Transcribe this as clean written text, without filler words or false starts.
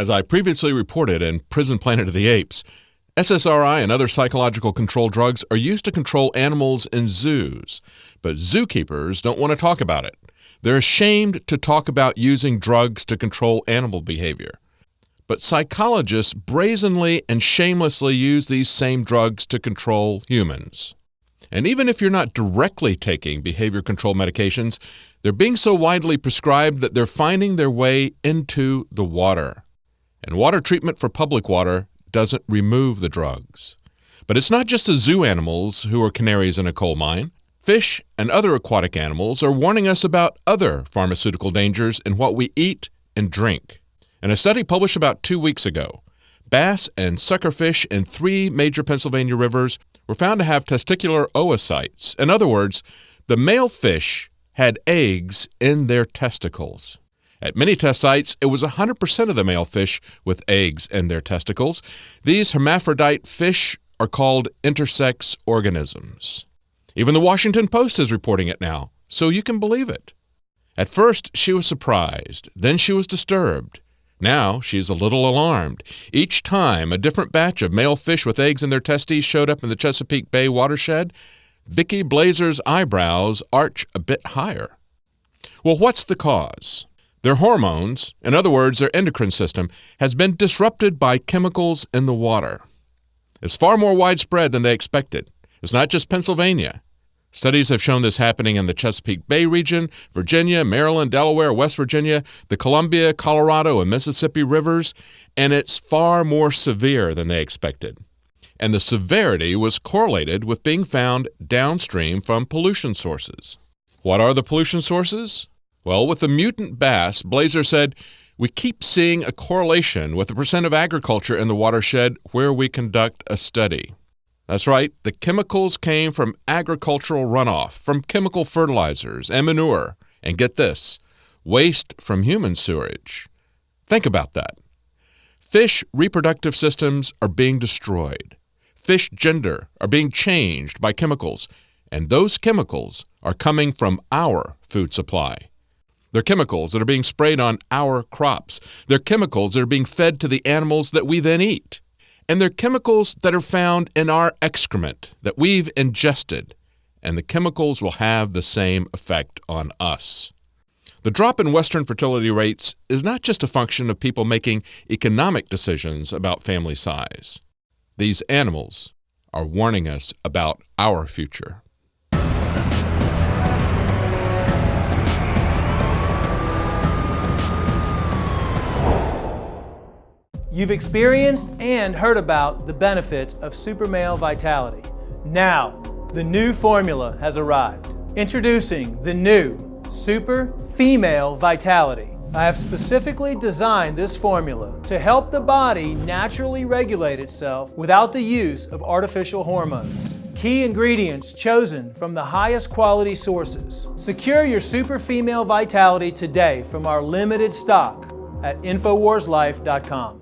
As I previously reported in Prison Planet of the Apes, SSRI and other psychological control drugs are used to control animals in zoos, but zookeepers don't want to talk about it. They're ashamed to talk about using drugs to control animal behavior. But psychologists brazenly and shamelessly use these same drugs to control humans. And even if you're not directly taking behavior control medications, they're being so widely prescribed that they're finding their way into the water. And water treatment for public water doesn't remove the drugs. But it's not just the zoo animals who are canaries in a coal mine. Fish and other aquatic animals are warning us about other pharmaceutical dangers in what we eat and drink. In a study published about 2 weeks ago, bass and suckerfish in 3 major Pennsylvania rivers were found to have testicular oocytes. In other words, the male fish had eggs in their testicles. At many test sites, it was 100% of the male fish with eggs in their testicles. These hermaphrodite fish are called intersex organisms. Even the Washington Post is reporting it now, so you can believe it. At first, she was surprised. Then she was disturbed. Now she's a little alarmed. Each time a different batch of male fish with eggs in their testes showed up in the Chesapeake Bay watershed, Vicki Blazer's eyebrows arch a bit higher. Well, what's the cause? Their hormones, in other words, their endocrine system, has been disrupted by chemicals in the water. It's far more widespread than they expected. It's not just Pennsylvania. Studies have shown this happening in the Chesapeake Bay region, Virginia, Maryland, Delaware, West Virginia, the Columbia, Colorado, and Mississippi rivers, and it's far more severe than they expected. And the severity was correlated with being found downstream from pollution sources. What are the pollution sources? Well, with the mutant bass, Blazer said, we keep seeing a correlation with the percent of agriculture in the watershed where we conduct a study. That's right, the chemicals came from agricultural runoff, from chemical fertilizers and manure, and get this, waste from human sewage. Think about that. Fish reproductive systems are being destroyed. Fish gender are being changed by chemicals, and those chemicals are coming from our food supply. They're chemicals that are being sprayed on our crops. They're chemicals that are being fed to the animals that we then eat. And they're chemicals that are found in our excrement that we've ingested. And the chemicals will have the same effect on us. The drop in Western fertility rates is not just a function of people making economic decisions about family size. These animals are warning us about our future. You've experienced and heard about the benefits of super male vitality. Now, the new formula has arrived. Introducing the new Super Female Vitality. I have specifically designed this formula to help the body naturally regulate itself without the use of artificial hormones. Key ingredients chosen from the highest quality sources. Secure your Super Female Vitality today from our limited stock at InfoWarsLife.com.